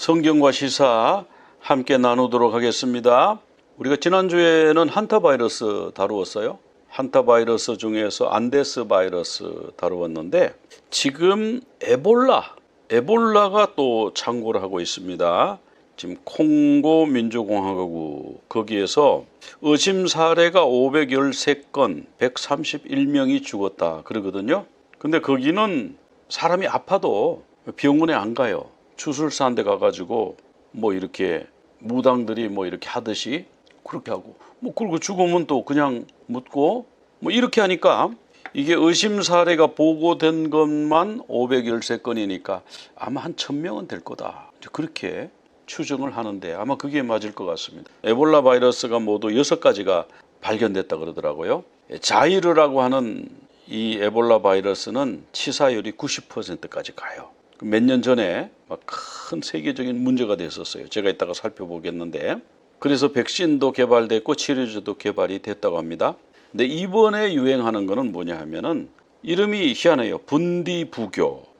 성경과 시사 함께 나누도록 하겠습니다. 우리가 지난주에는 한타바이러스 다루었어요. 한타바이러스 중에서 안데스 바이러스 다루었는데 지금 에볼라가 또 창궐을 하고 있습니다. 지금 콩고 민주공화국 거기에서 의심 사례가 513건 131명이 죽었다 그러거든요. 근데 거기는 사람이 아파도 병원에 안 가요. 추술사 한 데 가가지고 뭐 이렇게 무당들이 뭐 이렇게 하듯이 그렇게 하고 그리고 죽으면 또 그냥 묻고 이렇게 하니까 이게 의심 사례가 보고된 것만 513건이니까 아마 한 1000명은 될 거다. 그렇게 추정을 하는데 아마 그게 맞을 것 같습니다. 에볼라 바이러스가 모두 6가지가 발견됐다 그러더라고요. 자이르라고 하는 이 에볼라 바이러스는 치사율이 90%까지 가요. 몇 년 전에 막 큰 세계적인 문제가 됐었어요. 제가 이따가 살펴보겠는데 그래서 백신도 개발됐고 치료제도 개발이 됐다고 합니다. 근데 이번에 유행하는 거는 뭐냐 하면은 이름이 희한해요.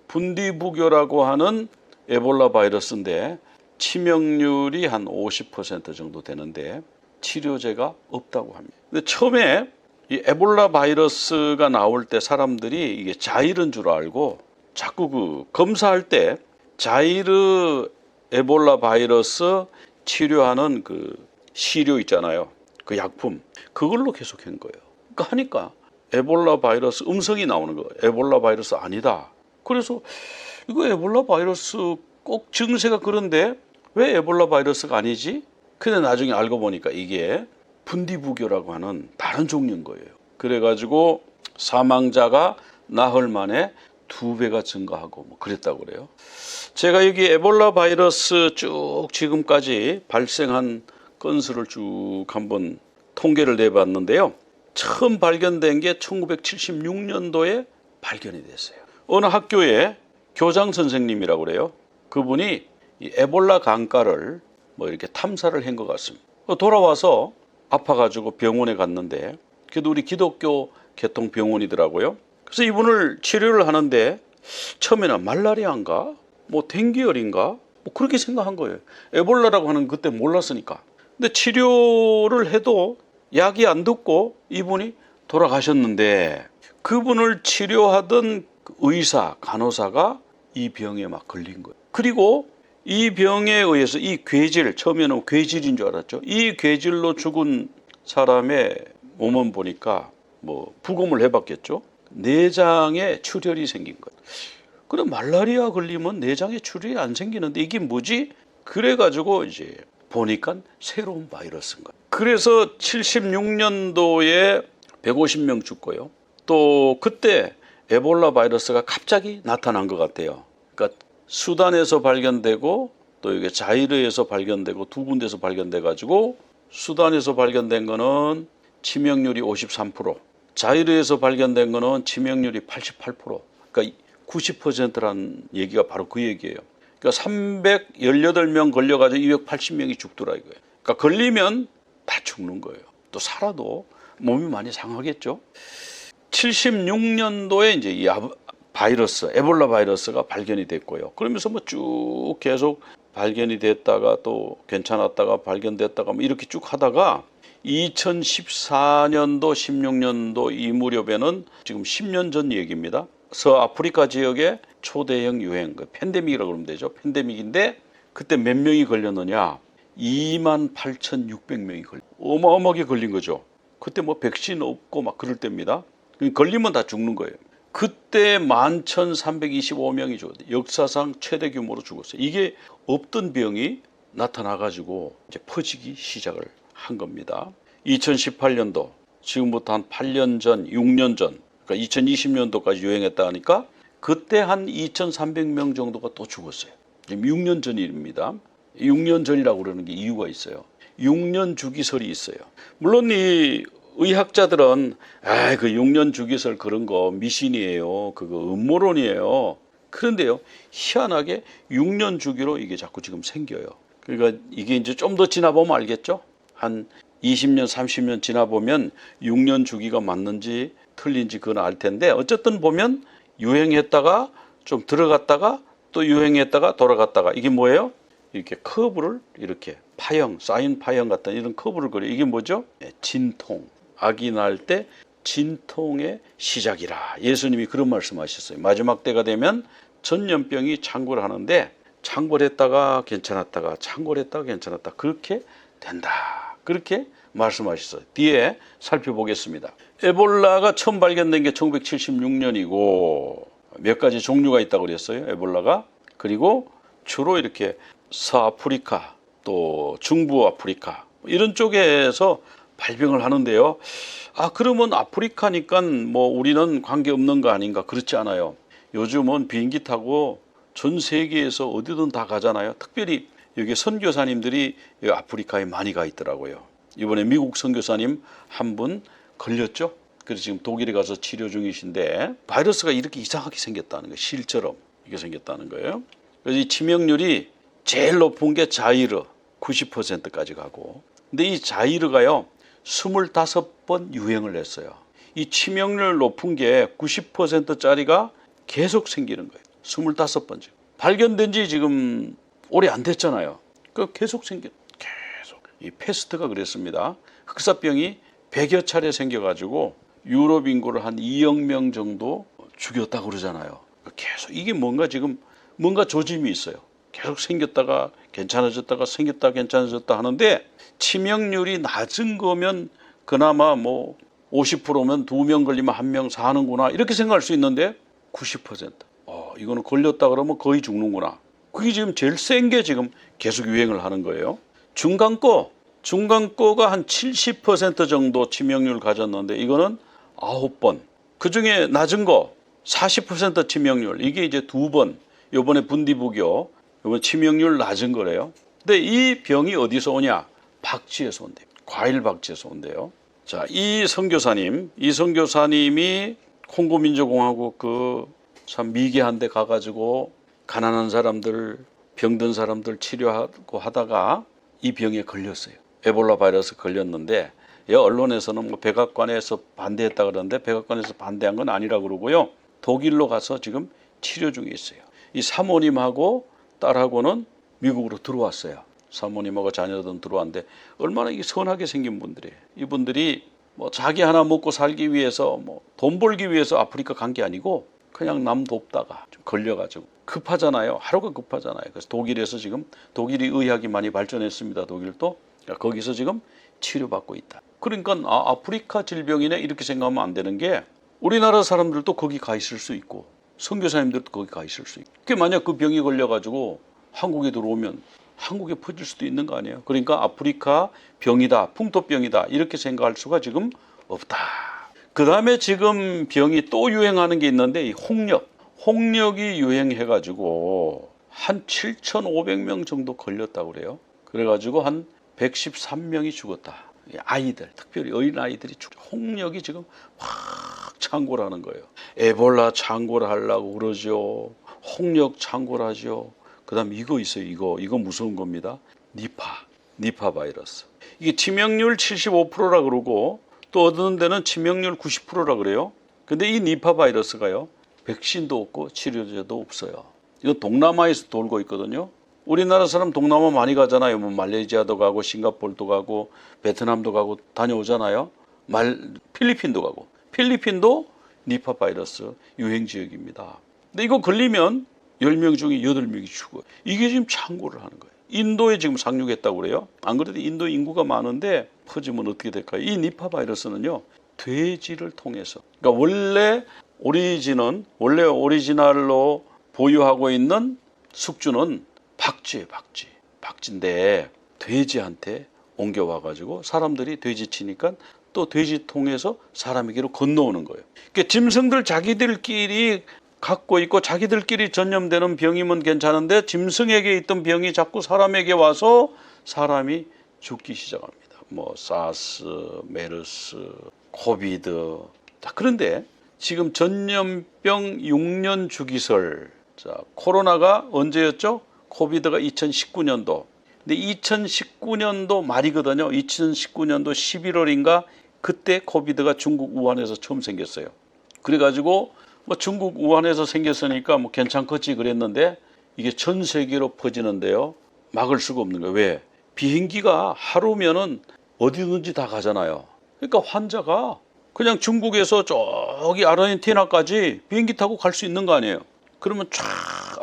분디부교라고 하는 에볼라 바이러스인데 치명률이 한 50% 정도 되는데 치료제가 없다고 합니다. 근데 처음에 이 에볼라 바이러스가 나올 때 사람들이 이게 자일인 줄 알고 자꾸 검사할 때 자이르 에볼라 바이러스 치료하는 시료 있잖아요. 그 약품 그걸로 계속 한 거예요. 그러니까 하니까 에볼라 바이러스 음성이 나오는 거예요. 에볼라 바이러스 아니다. 그래서 이거 에볼라 바이러스 꼭 증세가 그런데 왜 에볼라 바이러스가 아니지? 근데 나중에 알고 보니까 이게 분디부교라고 하는 다른 종류인 거예요. 그래가지고 사망자가 나흘 만에 2배가 증가하고 그랬다고 그래요. 제가 여기 에볼라 바이러스 쭉 지금까지 발생한 건수를 쭉 한번 통계를 내봤는데요. 처음 발견된 게 1976년도에 발견이 됐어요. 어느 학교에 교장 선생님이라고 그래요. 그분이 이 에볼라 강가를 이렇게 탐사를 한 것 같습니다. 돌아와서 아파가지고 병원에 갔는데 그래도 우리 기독교 개통병원이더라고요. 그래서 이분을 치료를 하는데 처음에는 말라리아인가 댕기열인가 그렇게 생각한 거예요. 에볼라라고 하는 그때 몰랐으니까. 근데 치료를 해도 약이 안 듣고 이분이 돌아가셨는데 그분을 치료하던 의사 간호사가 이 병에 막 걸린 거예요. 그리고 이 병에 의해서 이 괴질, 처음에는 괴질인 줄 알았죠. 이 괴질로 죽은 사람의 몸은 보니까 부검을 해봤겠죠. 내장에 출혈이 생긴 거예요. 그럼 말라리아 걸리면 내장에 출혈이 안 생기는데 이게 뭐지? 그래가지고 이제 보니까 새로운 바이러스인 거예요. 그래서 76년도에 150명 죽고요. 또 그때 에볼라 바이러스가 갑자기 나타난 것 같아요. 그러니까 수단에서 발견되고 또 이게 자이르에서 발견되고 두 군데서 발견돼 가지고 수단에서 발견된 거는 치명률이 53%, 자이르에서 발견된 거는 치명률이 88%, 그러니까 90%라는 얘기가 바로 그 얘기예요. 그러니까 318명 걸려가지고 280명이 죽더라 이거예요. 그러니까 걸리면 다 죽는 거예요. 또 살아도 몸이 많이 상하겠죠. 76년도에 이제 이 바이러스, 에볼라 바이러스가 발견이 됐고요. 그러면서 쭉 계속 발견이 됐다가 또 괜찮았다가 발견됐다가 이렇게 쭉 하다가 2014년도, 16년도 이 무렵에는 지금 10년 전 얘기입니다. 서아프리카 지역의 초대형 유행, 팬데믹이라고 그러면 되죠. 팬데믹인데 그때 몇 명이 걸렸느냐? 28,600명이 어마어마하게 걸린 거죠. 그때 백신 없고 그럴 때입니다. 걸리면 다 죽는 거예요. 그때 11,325명이 죽었어요. 역사상 최대 규모로 죽었어요. 이게 없던 병이 나타나가지고 이제 퍼지기 시작을 한 겁니다. 2018년도, 지금부터 한 8년 전, 6년 전, 그러니까 2020년도까지 유행했다 하니까 그때 한 2,300명 정도가 또 죽었어요. 지금 6년 전 일입니다. 6년 전이라고 그러는 게 이유가 있어요. 6년 주기설이 있어요. 물론 이 의학자들은 그 6년 주기설 그런 거 미신이에요. 그거 음모론이에요. 그런데요, 희한하게 6년 주기로 이게 자꾸 지금 생겨요. 그러니까 이게 이제 좀 더 지나보면 알겠죠? 한 20년, 30년 지나보면 6년 주기가 맞는지 틀린지 그건 알 텐데 어쨌든 보면 유행했다가 좀 들어갔다가 또 유행했다가 돌아갔다가 이게 뭐예요? 이렇게 커브를 이렇게 파형, 사인 파형 같은 이런 커브를 그려. 이게 뭐죠? 진통. 아기 낳을 때 진통의 시작이라. 예수님이 그런 말씀하셨어요. 마지막 때가 되면 전염병이 창궐 하는데 창궐했다가 괜찮았다가 창궐했다가 괜찮았다. 그렇게 된다. 그렇게 말씀하셨어요. 뒤에 살펴보겠습니다. 에볼라가 처음 발견된 게 1976년이고 몇 가지 종류가 있다고 그랬어요. 에볼라가. 그리고 주로 이렇게 서아프리카 또 중부 아프리카 이런 쪽에서 발병을 하는데요. 그러면 아프리카니까 뭐 우리는 관계없는 거 아닌가? 그렇지 않아요. 요즘은 비행기 타고 전 세계에서 어디든 다 가잖아요. 특별히 여기 선교사님들이 여기 아프리카에 많이 가 있더라고요. 이번에 미국 선교사님 한 분 걸렸죠. 그래서 지금 독일에 가서 치료 중이신데 바이러스가 이렇게 이상하게 생겼다는 거예요. 실처럼 이렇게 생겼다는 거예요. 그래서 이 치명률이 제일 높은 게 자이르 90%까지 가고, 근데 이 자이르가요 25번 유행을 했어요. 이 치명률 높은 게 90%짜리가 계속 생기는 거예요. 25번째. 발견된 지 지금 오래 안 됐잖아요. 그 계속 생겨. 계속. 이 패스트가 그랬습니다. 흑사병이 100여 차례 생겨가지고 유럽 인구를 한 2억 명 정도 죽였다고 그러잖아요. 계속 이게 뭔가 지금 뭔가 조짐이 있어요. 계속 생겼다가 괜찮아졌다가 생겼다가 괜찮아졌다 하는데 치명률이 낮은 거면 그나마 뭐 50%면 2명 걸리면 1명 사는구나 이렇게 생각할 수 있는데 90%. 이거는 걸렸다 그러면 거의 죽는구나. 그게 지금 제일 센 게 지금 계속 유행을 하는 거예요. 중간 거가 한 70% 정도 치명률 가졌는데 이거는 9번. 그중에 낮은 거 40% 치명률. 이게 이제 2번. 요번에 분디부교. 요번 치명률 낮은 거래요. 근데 이 병이 어디서 오냐? 박쥐에서 온대요. 과일 박쥐에서 온대요. 자, 이 선교사님이 콩고민주공화국 참 미개한 데 가가지고 가난한 사람들, 병든 사람들 치료하고 하다가 이 병에 걸렸어요. 에볼라 바이러스 걸렸는데 언론에서는 뭐 백악관에서 반대했다 그러는데 백악관에서 반대한 건 아니라고 그러고요. 독일로 가서 지금 치료 중에 있어요. 이 사모님하고 딸하고는 미국으로 들어왔어요. 사모님하고 자녀들은 들어왔는데 얼마나 이게 선하게 생긴 분들이에요. 이분들이 뭐 자기 하나 먹고 살기 위해서 뭐 돈 벌기 위해서 아프리카 간 게 아니고 그냥 남 돕다가 좀 걸려가지고 급하잖아요. 하루가 급하잖아요. 그래서 독일에서 지금 독일이 의학이 많이 발전했습니다. 독일도 거기서 지금 치료받고 있다. 그러니까 아프리카 질병이네 이렇게 생각하면 안 되는 게 우리나라 사람들도 거기 가 있을 수 있고 선교사님들도 거기 가 있을 수 있고 그게 만약 그 병이 걸려가지고 한국에 들어오면 한국에 퍼질 수도 있는 거 아니에요. 그러니까 아프리카 병이다, 풍토병이다 이렇게 생각할 수가 지금 없다. 그 다음에 지금 병이 또 유행하는 게 있는데 이 홍역이 유행해가지고 한 7,500명 정도 걸렸다고 그래요. 그래가지고 한 113명이 죽었다. 아이들, 특별히 어린 아이들이 홍역이 지금 확 창궐하는 거예요. 에볼라 창궐하려고 그러죠. 홍역 창궐하죠. 그다음 이거 있어요. 이거 무서운 겁니다. 니파 바이러스. 이게 치명률 75%라 그러고 또 어떤 데는 치명률 90%라 그래요. 근데 이 니파 바이러스가요. 백신도 없고 치료제도 없어요. 이거 동남아에서 돌고 있거든요. 우리나라 사람 동남아 많이 가잖아요. 뭐 말레이시아도 가고 싱가포르도 가고 베트남도 가고 다녀오잖아요. 필리핀도 가고. 필리핀도 니파 바이러스 유행 지역입니다. 근데 이거 걸리면 10명 중에 8명이 죽어요. 이게 지금 창궐을 하는 거예요. 인도에 지금 상륙했다고 그래요. 안 그래도 인도 인구가 많은데 퍼지면 어떻게 될까요? 이 니파 바이러스는요. 돼지를 통해서. 그러니까 원래 오리지널로 보유하고 있는 숙주는 박쥐예요. 박쥐인데 돼지한테 옮겨와가지고 사람들이 돼지 치니까 또 돼지 통해서 사람에게로 건너오는 거예요. 그러니까 짐승들 자기들끼리 갖고 있고 자기들끼리 전염되는 병이면 괜찮은데 짐승에게 있던 병이 자꾸 사람에게 와서 사람이 죽기 시작합니다. 뭐 사스, 메르스, 코비드. 자, 그런데 지금 전염병 6년 주기설. 자, 코로나가 언제였죠? 코비드가 2019년도. 근데 2019년도 말이거든요. 2019년도 11월인가 그때 코비드가 중국 우한에서 처음 생겼어요. 그래가지고 뭐 중국 우한에서 생겼으니까 뭐 괜찮겠지 그랬는데 이게 전 세계로 퍼지는데요. 막을 수가 없는 거예요. 왜? 비행기가 하루면은 어디든지 다 가잖아요. 그러니까 환자가 그냥 중국에서 저기 아르헨티나까지 비행기 타고 갈 수 있는 거 아니에요. 그러면 쫙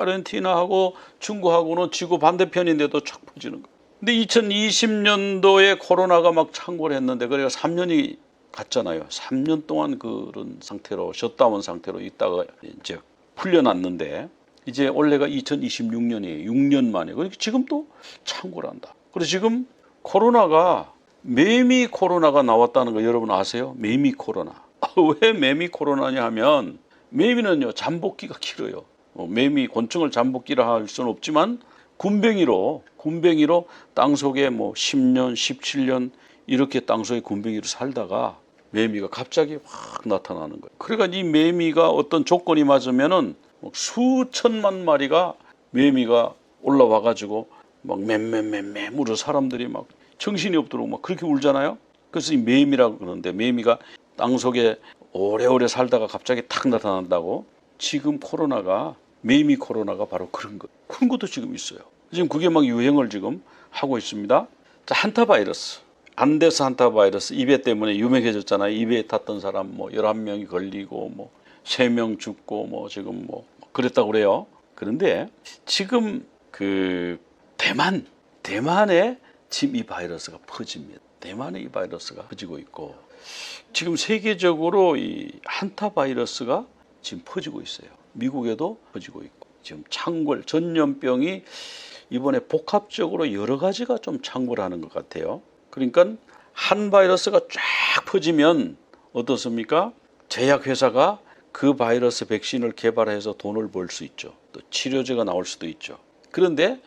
아르헨티나하고 중국하고는 지구 반대편인데도 쫙 퍼지는 거예요. 근데 2020년도에 코로나가 막 창궐 했는데 그래가 3년이 갔잖아요. 3년 동안 그런 상태로 셧다운 상태로 있다가 이제 풀려났는데 이제 올해가 2026년이에요. 6년 만에. 그러니까 지금 또 창궐한다. 그래서 지금 코로나가 매미 코로나가 나왔다는 거 여러분 아세요? 매미 코로나. 왜 매미 코로나냐 하면 매미는요 잠복기가 길어요. 매미 곤충을 잠복기라 할 수는 없지만 군뱅이로 땅속에 뭐 10년, 17년 이렇게 땅속에 군뱅이로 살다가 매미가 갑자기 확 나타나는 거예요. 그러니까 이 매미가 어떤 조건이 맞으면은 수천만 마리가 매미가 올라와 가지고 막 맴 울어 사람들이 막 정신이 없도록 막 그렇게 울잖아요. 그래서 이 매미라고 그러는데 매미가 땅속에 오래오래 살다가 갑자기 탁 나타난다고. 지금 코로나가 매미 코로나가 바로 그런 거. 그런 것도 지금 있어요. 지금 그게 막 유행을 지금 하고 있습니다. 자, 한타바이러스. 안데스 한타바이러스 2배 때문에 유명해졌잖아요. 2배에 탔던 사람 뭐 11명이 걸리고 뭐 3명 죽고 뭐 지금 뭐 그랬다고 그래요. 그런데 지금 그 대만에 지금 이 바이러스가 퍼집니다. 대만에 이 바이러스가 퍼지고 있고 지금 세계적으로 이 한타바이러스가 지금 퍼지고 있어요. 미국에도 퍼지고 있고 지금 창궐 전염병이 이번에 복합적으로 여러 가지가 좀 창궐하는 것 같아요. 그러니까 한 바이러스가 쫙 퍼지면 어떻습니까? 제약회사가 그 바이러스 백신을 개발해서 돈을 벌 수 있죠. 또 치료제가 나올 수도 있죠. 그런데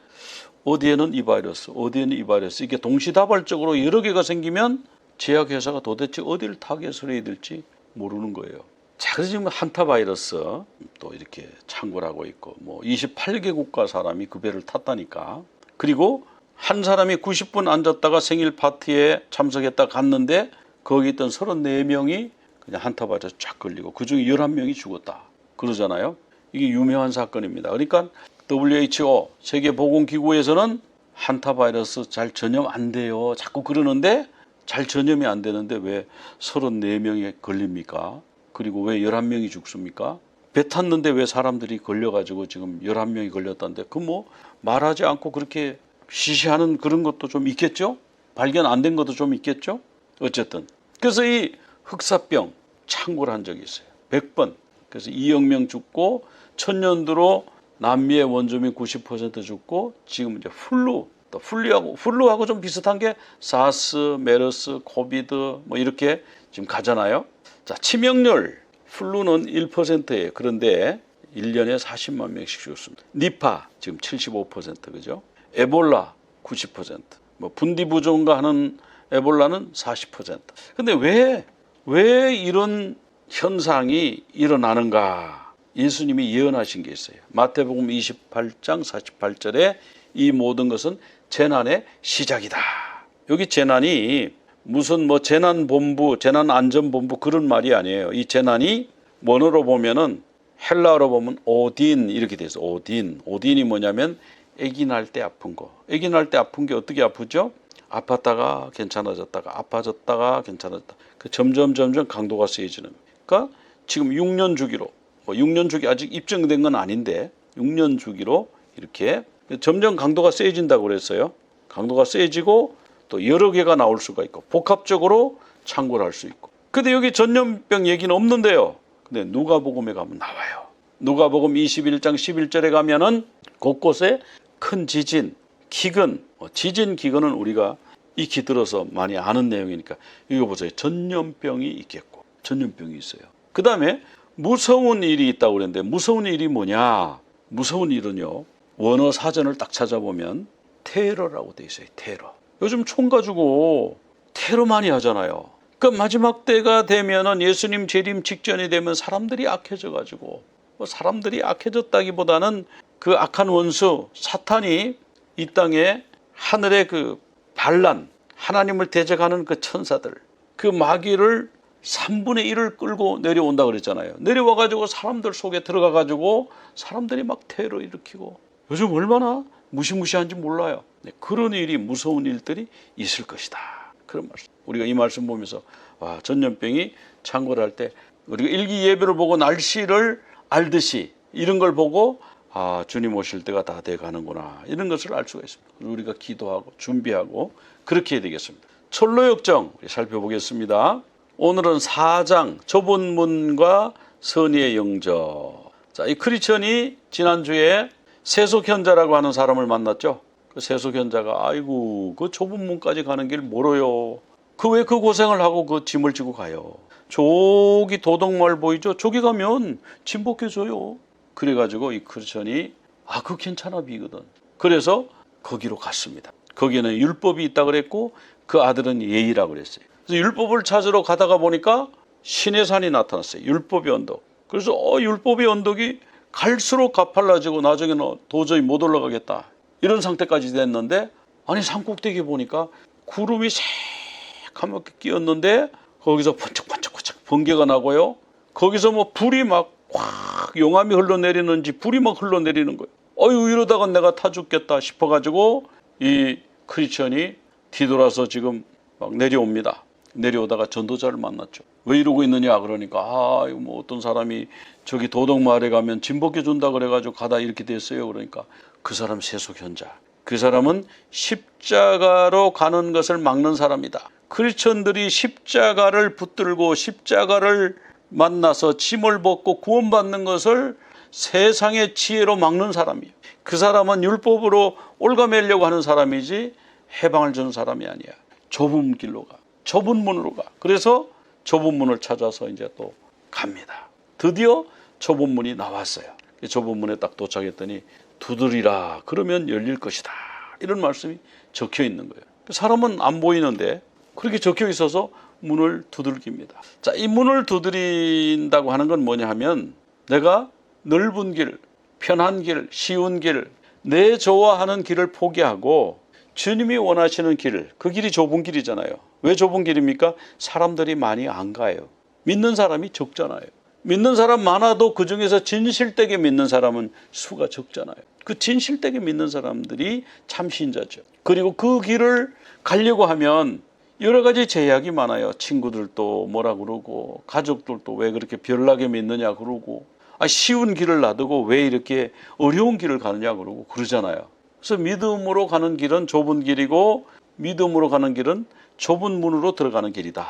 어디에는 이 바이러스, 어디에는 이 바이러스 이게 동시다발적으로 여러 개가 생기면 제약회사가 도대체 어디를 타겟을 해야 될지 모르는 거예요. 자, 그래서 지금 한타바이러스 또 이렇게 창궐하고 있고 뭐 28개 국가 사람이 그 배를 탔다니까. 그리고 한 사람이 90분 앉았다가 생일 파티에 참석했다 갔는데 거기 있던 34명이 그냥 한타바이러스 쫙 걸리고 그중에 11명이 죽었다 그러잖아요. 이게 유명한 사건입니다. 그러니까 WHO 세계보건기구에서는 한타바이러스 잘 전염 안 돼요. 자꾸 그러는데 잘 전염이 안 되는데 왜 34명이 걸립니까? 그리고 왜 11명이 죽습니까? 배 탔는데 왜 사람들이 걸려가지고 지금 11명이 걸렸다는데 그 뭐 말하지 않고 그렇게 시시하는 그런 것도 좀 있겠죠? 발견 안 된 것도 좀 있겠죠? 어쨌든 그래서 이 흑사병 창궐한 적이 있어요. 100번. 그래서 2억 명 죽고 천년도로 남미의 원주민 90% 죽고 지금 이제 플루하고 좀 비슷한 게 사스, 메르스, 코비드 뭐 이렇게 지금 가잖아요. 자, 치명률 플루는 1%예요. 그런데 1년에 40만 명씩 죽습니다. 니파 지금 75% 그죠? 에볼라 90%. 뭐 분디부종가 하는 에볼라는 40%. 근데 왜 이런 현상이 일어나는가? 예수님이 예언하신 게 있어요. 마태복음 28장 48절에 이 모든 것은 재난의 시작이다. 여기 재난이 무슨 뭐 재난본부, 재난안전본부 그런 말이 아니에요. 이 재난이 원어로 보면은 헬라어로 보면 오딘 이렇게 돼 있어요. 오딘이 뭐냐면 아기 날 때 아픈 거. 아기 날 때 아픈 게 어떻게 아프죠? 아팠다가 괜찮아졌다가 아파졌다가 괜찮아졌다. 그 점점 강도가 세지는 거예요. 그러니까 지금 6년 주기로 6년 주기 아직 입증된 건 아닌데 6년 주기로 이렇게 점점 강도가 세진다고 그랬어요. 강도가 세지고 또 여러 개가 나올 수가 있고 복합적으로 창궐할 수 있고. 근데 여기 전염병 얘기는 없는데요. 근데 누가복음에 가면 나와요. 누가복음 21장 11절에 가면은 곳곳에 큰 지진, 기근, 지진 기근은 우리가 익히 들어서 많이 아는 내용이니까 이거 보세요. 전염병이 있겠고 전염병이 있어요. 그 다음에 무서운 일이 있다고 그랬는데 무서운 일이 뭐냐? 무서운 일은요. 원어 사전을 딱 찾아보면 테러라고 돼 있어요. 테러. 요즘 총 가지고 테러 많이 하잖아요. 그 마지막 때가 되면은 예수님 재림 직전이 되면 사람들이 악해져 가지고 사람들이 악해졌다기보다는 그 악한 원수 사탄이 이 땅에 하늘의 그 반란 하나님을 대적하는 그 천사들 그 마귀를 3분의 1을 끌고 내려온다 그랬잖아요. 내려와 가지고 사람들 속에 들어가 가지고 사람들이 막 테러 일으키고 요즘 얼마나 무시무시한지 몰라요. 네, 그런 일이 무서운 일들이 있을 것이다. 그런 말씀. 우리가 이 말씀 보면서 전염병이 창궐 할 때 우리가 일기예배를 보고 날씨를 알듯이 이런 걸 보고 주님 오실 때가 다 돼가는구나 이런 것을 알 수가 있습니다. 우리가 기도하고 준비하고 그렇게 해야 되겠습니다. 철로역정 살펴보겠습니다. 오늘은 4장 좁은 문과 선의의 영접. 자, 이 크리스천이 지난주에 세속현자라고 하는 사람을 만났죠. 그 세속현자가 아이고 그 좁은 문까지 가는 길 멀어요. 그 왜 그 고생을 하고 그 짐을 지고 가요. 저기 도덕마을 보이죠? 저기 가면 짐 벗겨줘요. 그래가지고 이 크리스천이 그 괜찮아 비거든. 그래서 거기로 갔습니다. 거기는 율법이 있다 그랬고 그 아들은 예의라고 그랬어요. 그래서 율법을 찾으러 가다가 보니까 신의 산이 나타났어요. 율법의 언덕. 그래서 율법의 언덕이 갈수록 가팔라지고 나중에는 도저히 못 올라가겠다 이런 상태까지 됐는데 아니 산꼭대기 보니까 구름이 새카맣게 끼었는데 거기서 번쩍번쩍 번개가 나고요. 거기서 뭐 불이 막 확 용암이 흘러내리는지 불이 막 흘러내리는 거예요. 이러다가 내가 타 죽겠다 싶어가지고 이 크리스천이 뒤돌아서 지금 막 내려옵니다. 내려오다가 전도자를 만났죠. 왜 이러고 있느냐 그러니까 뭐 어떤 사람이 저기 도덕마을에 가면 짐 벗겨준다 그래가지고 가다 이렇게 됐어요. 그러니까 그 사람 세속현자. 그 사람은 십자가로 가는 것을 막는 사람이다. 크리스천들이 십자가를 붙들고 십자가를 만나서 짐을 벗고 구원받는 것을 세상의 지혜로 막는 사람이에요. 그 사람은 율법으로 올가매려고 하는 사람이지 해방을 주는 사람이 아니야. 좁은 길로 가. 좁은 문으로 가. 그래서 좁은 문을 찾아서 이제 또 갑니다. 드디어 좁은 문이 나왔어요. 좁은 문에 딱 도착했더니 두드리라 그러면 열릴 것이다. 이런 말씀이 적혀 있는 거예요. 사람은 안 보이는데 그렇게 적혀 있어서 문을 두들깁니다. 자, 이 문을 두드린다고 하는 건 뭐냐 하면 내가 넓은 길, 편한 길, 쉬운 길, 내 좋아하는 길을 포기하고 주님이 원하시는 길, 그 길이 좁은 길이잖아요. 왜 좁은 길입니까? 사람들이 많이 안 가요. 믿는 사람이 적잖아요. 믿는 사람 많아도 그중에서 진실되게 믿는 사람은 수가 적잖아요. 그 진실되게 믿는 사람들이 참 신자죠. 그리고 그 길을 가려고 하면 여러 가지 제약이 많아요. 친구들도 뭐라 그러고 가족들도 왜 그렇게 별나게 믿느냐 그러고 쉬운 길을 놔두고 왜 이렇게 어려운 길을 가느냐 그러고 그러잖아요. 그래서 믿음으로 가는 길은 좁은 길이고 믿음으로 가는 길은 좁은 문으로 들어가는 길이다.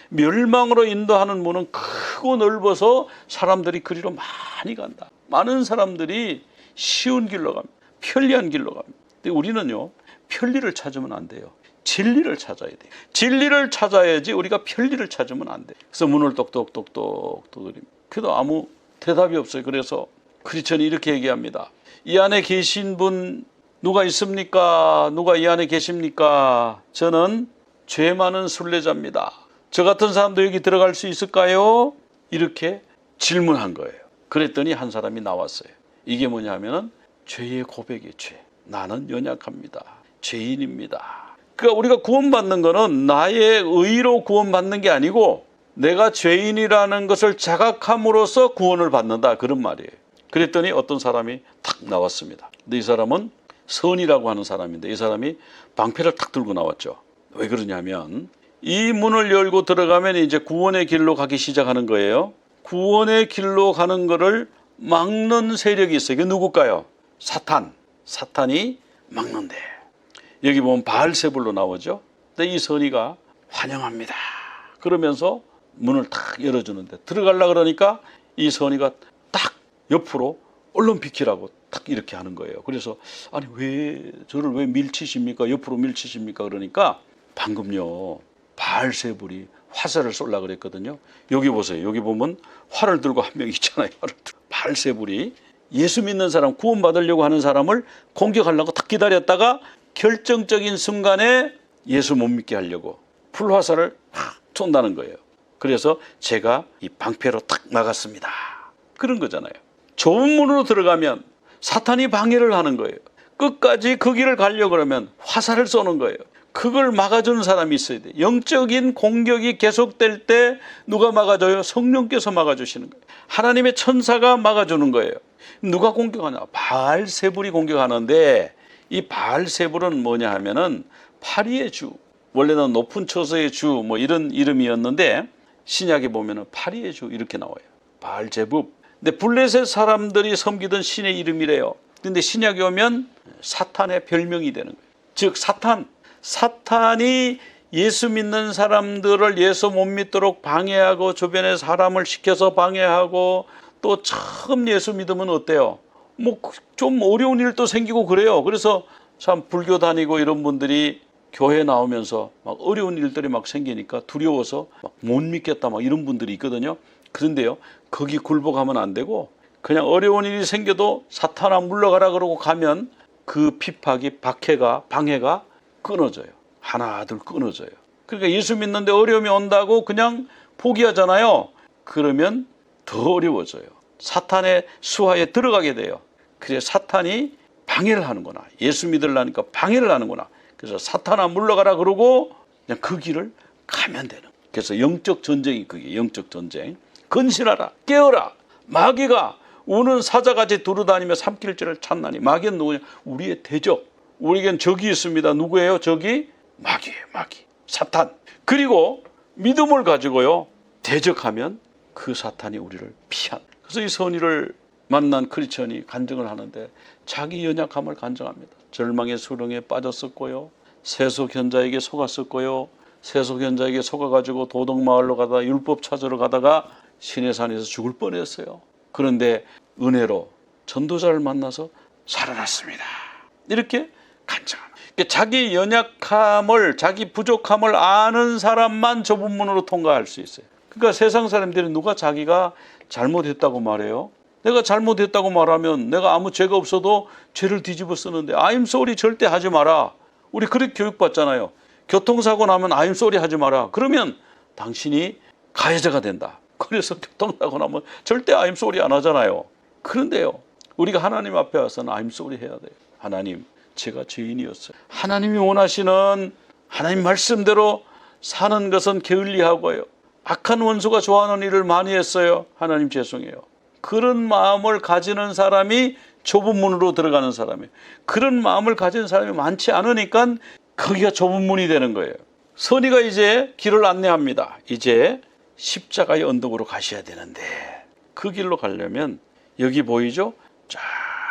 멸망으로 인도하는 문은 크고 넓어서 사람들이 그리로 많이 간다. 많은 사람들이 쉬운 길로 갑니다. 편리한 길로 갑니다. 근데 우리는요 편리를 찾으면 안 돼요. 진리를 찾아야 돼요. 진리를 찾아야지 우리가 편리를 찾으면 안 돼요. 그래서 문을 똑똑똑똑 두드립니다. 그래도 아무 대답이 없어요. 그래서 크리스천이 이렇게 얘기합니다. 이 안에 계신 분 누가 있습니까? 누가 이 안에 계십니까? 저는 죄 많은 순례자입니다. 저 같은 사람도 여기 들어갈 수 있을까요? 이렇게 질문한 거예요. 그랬더니 한 사람이 나왔어요. 이게 뭐냐면은 죄의 고백이에요. 죄. 나는 연약합니다. 죄인입니다. 그러니까 우리가 구원받는 거는 나의 의로 구원받는 게 아니고 내가 죄인이라는 것을 자각함으로써 구원을 받는다. 그런 말이에요. 그랬더니 어떤 사람이 탁 나왔습니다. 근데 이 사람은 선이라고 하는 사람인데 이 사람이 방패를 탁 들고 나왔죠. 왜 그러냐면 이 문을 열고 들어가면 이제 구원의 길로 가기 시작하는 거예요. 구원의 길로 가는 거를 막는 세력이 있어요. 이게 누굴까요? 사탄이 막는데 여기 보면 바알세불로 나오죠. 근데 이 선이가 환영합니다. 그러면서 문을 탁 열어주는데 들어가려고 그러니까 이 선이가 딱 옆으로 얼른 비키라고 딱 이렇게 하는 거예요. 그래서 아니 왜 저를 왜 밀치십니까? 옆으로 밀치십니까? 그러니까 방금요 바알세불이 화살을 쏠라 그랬거든요. 여기 보세요. 여기 보면 활을 들고 한 명 있잖아요. 바알세불이 예수 믿는 사람 구원받으려고 하는 사람을 공격하려고 딱 기다렸다가 결정적인 순간에 예수 못 믿게 하려고 불화살을 팍 쏜다는 거예요. 그래서 제가 이 방패로 딱 막았습니다. 그런 거잖아요. 좁은 문으로 들어가면 사탄이 방해를 하는 거예요. 끝까지 그 길을 가려고 그러면 화살을 쏘는 거예요. 그걸 막아주는 사람이 있어야 돼요. 영적인 공격이 계속될 때 누가 막아줘요? 성령께서 막아주시는 거예요. 하나님의 천사가 막아주는 거예요. 누가 공격하냐? 바알세불이 공격하는데 이 바알세불은 뭐냐 하면은 파리의 주, 원래는 높은 처소의 주 뭐 이런 이름이었는데 신약에 보면은 파리의 주 이렇게 나와요. 바알제붑. 근데 블레셋 사람들이 섬기던 신의 이름이래요. 근데 신약에 오면 사탄의 별명이 되는 거예요. 즉 사탄이 예수 믿는 사람들을 예수 못 믿도록 방해하고 주변에 사람을 시켜서 방해하고 또 처음 예수 믿으면 어때요? 뭐 좀 어려운 일도 생기고 그래요. 그래서 참 불교 다니고 이런 분들이 교회 나오면서 막 어려운 일들이 막 생기니까 두려워서 막 못 믿겠다 막 이런 분들이 있거든요. 그런데요, 거기 굴복하면 안 되고 그냥 어려운 일이 생겨도 사탄아 물러가라 그러고 가면 그 핍박이 방해가 끊어져요. 하나 둘 끊어져요. 그러니까 예수 믿는데 어려움이 온다고 그냥 포기하잖아요. 그러면 더 어려워져요. 사탄의 수하에 들어가게 돼요. 그래서 사탄이 방해를 하는구나. 예수 믿으려니까 방해를 하는구나. 그래서 사탄아 물러가라 그러고 그냥 그 길을 가면 되는. 그래서 영적 전쟁이 그게 영적 전쟁. 근신하라, 깨어라. 마귀가 우는 사자같이 두루다니며 삼킬지를 찾나니. 마귀는 누구냐? 우리의 대적. 우리에겐 적이 있습니다. 누구예요? 적이? 마귀예요. 마귀. 사탄. 그리고 믿음을 가지고요, 대적하면 그 사탄이 우리를 피한. 그래서 이 선의를 만난 크리스천이 간증을 하는데 자기 연약함을 간증합니다. 절망의 수렁에 빠졌었고요, 세속현자에게 속았었고요, 세속현자에게 속아가지고 도덕마을로 가다가 율법 찾으러 가다가 시내산에서 죽을 뻔했어요. 그런데 은혜로 전도자를 만나서 살아났습니다. 이렇게 간증합니다. 자기 연약함을, 자기 부족함을 아는 사람만 좁은 문으로 통과할 수 있어요. 그러니까 세상 사람들이 누가 자기가 잘못했다고 말해요? 내가 잘못했다고 말하면 내가 아무 죄가 없어도 죄를 뒤집어 쓰는데 I'm sorry 절대 하지 마라. 우리 그렇게 교육받잖아요. 교통사고 나면 I'm sorry 하지 마라. 그러면 당신이 가해자가 된다. 그래서 교통사고 나면 절대 I'm sorry 안 하잖아요. 그런데요, 우리가 하나님 앞에 와서는 I'm sorry 해야 돼요. 하나님, 제가 죄인이었어요. 하나님이 원하시는 하나님 말씀대로 사는 것은 게을리하고요, 악한 원수가 좋아하는 일을 많이 했어요. 하나님 죄송해요. 그런 마음을 가지는 사람이 좁은 문으로 들어가는 사람이에요. 그런 마음을 가진 사람이 많지 않으니까 거기가 좁은 문이 되는 거예요. 선의가 이제 길을 안내합니다. 이제 십자가의 언덕으로 가셔야 되는데 그 길로 가려면 여기 보이죠? 쫙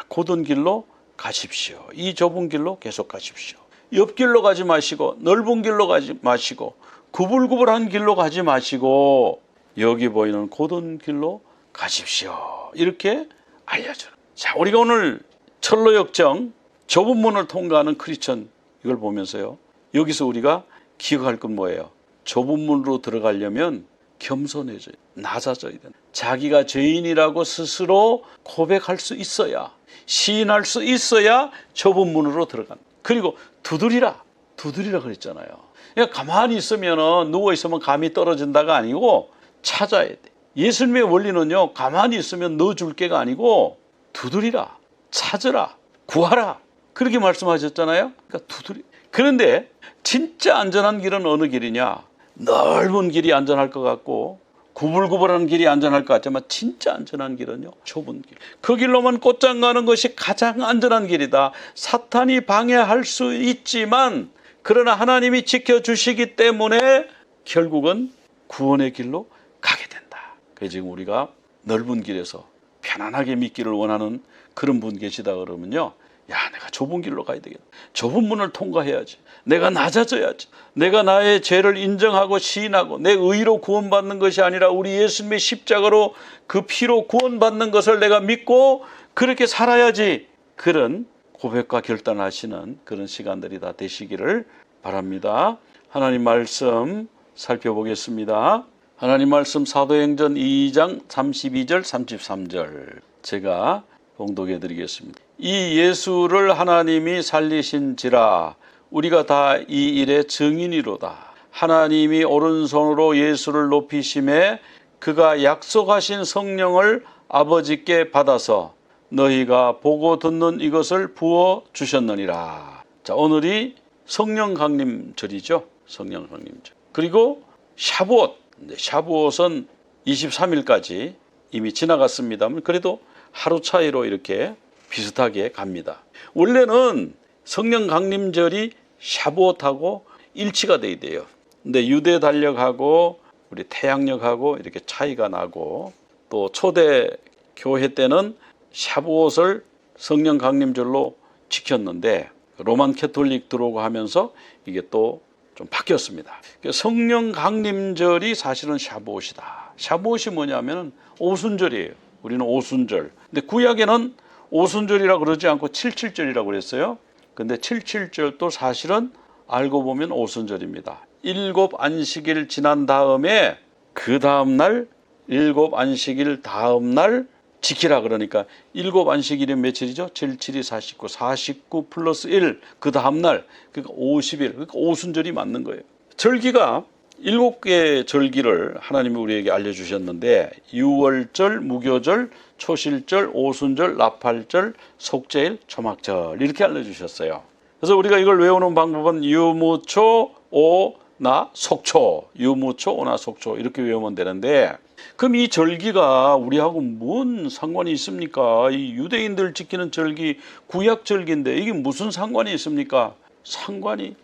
곧은 길로 가십시오. 이 좁은 길로 계속 가십시오. 옆길로 가지 마시고 넓은 길로 가지 마시고 구불구불한 길로 가지 마시고 여기 보이는 곧은 길로 가십시오. 이렇게 알려줘요. 자, 우리가 오늘 철로역정 좁은 문을 통과하는 크리스천 이걸 보면서요, 여기서 우리가 기억할 건 뭐예요? 좁은 문으로 들어가려면 겸손해져야, 낮아져야 된다. 자기가 죄인이라고 스스로 고백할 수 있어야, 시인할 수 있어야 좁은 문으로 들어간다. 그리고 두드리라 그랬잖아요. 그러니까 가만히 있으면, 누워있으면 감이 떨어진다가 아니고 찾아야 돼. 예수님의 원리는요, 가만히 있으면 넣어줄 게가 아니고 두드리라, 찾으라, 구하라, 그렇게 말씀하셨잖아요. 그러니까 두드리. 그런데 진짜 안전한 길은 어느 길이냐? 넓은 길이 안전할 것 같고 구불구불한 길이 안전할 것 같지만 진짜 안전한 길은요, 좁은 길. 그 길로만 곧장 가는 것이 가장 안전한 길이다. 사탄이 방해할 수 있지만 그러나 하나님이 지켜주시기 때문에 결국은 구원의 길로 가게 된다. 그래서 지금 우리가 넓은 길에서 편안하게 믿기를 원하는 그런 분 계시다 그러면요, 야, 내가 좁은 길로 가야 되겠다. 좁은 문을 통과해야지. 내가 낮아져야지. 내가 나의 죄를 인정하고 시인하고 내 의로 구원받는 것이 아니라 우리 예수님의 십자가로 그 피로 구원받는 것을 내가 믿고 그렇게 살아야지. 그런 고백과 결단하시는 그런 시간들이 다 되시기를 바랍니다. 하나님 말씀 살펴보겠습니다. 하나님 말씀 사도행전 2장 32절 33절 제가 봉독해 드리겠습니다. 이 예수를 하나님이 살리신지라 우리가 다 이 일의 증인이로다. 하나님이 오른손으로 예수를 높이심에 그가 약속하신 성령을 아버지께 받아서 너희가 보고 듣는 이것을 부어 주셨느니라. 자, 오늘이 성령 강림절이죠. 성령 강림절. 그리고 샤브옷. 샤브옷은 23일까지 이미 지나갔습니다만 그래도 하루 차이로 이렇게 비슷하게 갑니다. 원래는 성령 강림절이 샤부옷하고 일치가 돼야 돼요. 근데 유대 달력하고 우리 태양력하고 이렇게 차이가 나고, 또 초대 교회 때는 샤부옷을 성령 강림절로 지켰는데 로만 캐톨릭 들어오고 하면서 이게 또 좀 바뀌었습니다. 성령 강림절이 사실은 샤부옷이다. 샤부옷이 뭐냐면 오순절이에요. 우리는 오순절. 근데 구약에는 오순절이라고 그러지 않고 칠칠절이라고 그랬어요. 근데 칠칠절도 사실은 알고 보면 오순절입니다. 7 안식일 지난 다음에 그 다음날 7 안식일 다음날 지키라. 그러니까 7 안식일이 며칠이죠? 7, 7이 49, 49 플러스 1, 그 다음날, 그러니까 50일, 그러니까 오순절이 맞는 거예요. 절기가 7개의 절기를 하나님이 우리에게 알려주셨는데, 유월절, 무교절, 초실절, 오순절, 나팔절, 속죄일, 초막절, 이렇게 알려주셨어요. 그래서 우리가 이걸 외우는 방법은 유무초, 오나, 속초, 유무초, 오나, 속초 이렇게 외우면 되는데, 그럼 이 절기가 우리하고 뭔 상관이 있습니까? 이 유대인들 지키는 절기, 구약 절기인데 이게 무슨 상관이 있습니까? 상관이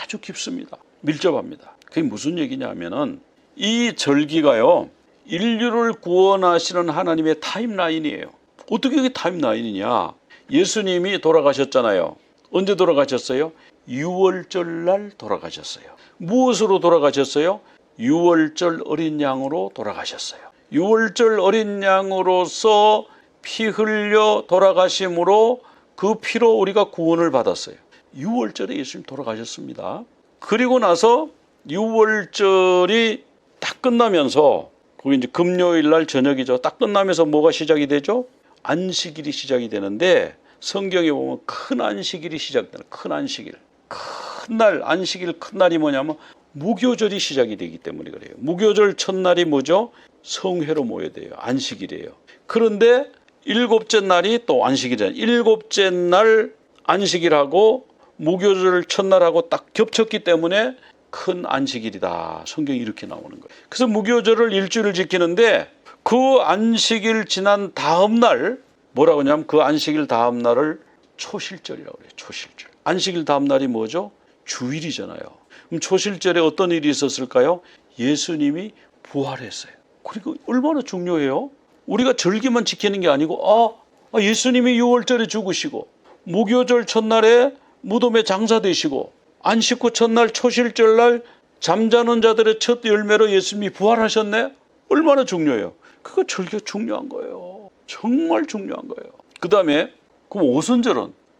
아주 깊습니다. 밀접합니다. 그게 무슨 얘기냐면은 이 절기가요, 인류를 구원하시는 하나님의 타임라인이에요. 어떻게 그게 타임라인이냐? 예수님이 돌아가셨잖아요. 언제 돌아가셨어요? 유월절 날 돌아가셨어요. 무엇으로 돌아가셨어요? 유월절 어린 양으로 돌아가셨어요. 유월절 어린 양으로서 피 흘려 돌아가심으로 그 피로 우리가 구원을 받았어요. 유월절에 예수님 돌아가셨습니다. 그리고 나서 유월절이 딱 끝나면서, 그게 이제 금요일 날 저녁이죠. 딱 끝나면서 뭐가 시작이 되죠? 안식일이 시작이 되는데, 성경에 보면 큰 안식일이 시작되는, 큰 안식일. 큰 날, 안식일 큰 날이 뭐냐면 무교절이 시작이 되기 때문에 그래요. 무교절 첫날이 뭐죠? 성회로 모여야 돼요. 안식일이에요. 그런데 7째 날이 또 안식일이잖아요. 7째 날 안식일하고 무교절 첫날하고 딱 겹쳤기 때문에 큰 안식일이다. 성경이 이렇게 나오는 거예요. 그래서 무교절을 일주일을 지키는데, 그 안식일 지난 다음 날 뭐라고 하냐면 그 안식일 다음 날을 초실절이라고 그래요. 초실절. 안식일 다음 날이 뭐죠? 주일이잖아요. 그럼 초실절에 어떤 일이 있었을까요? 예수님이 부활했어요. 그리고 얼마나 중요해요? 우리가 절기만 지키는 게 아니고, 예수님이 유월절에 죽으시고, 무교절 첫날에 무덤에 장사되시고, 안식 후 첫날 초실절날 잠자는 자들의 첫 열매로 예수님이 부활하셨네? 얼마나 중요해요. 그거 절기가 중요한 거예요. 정말 중요한 거예요. 그 다음에 그럼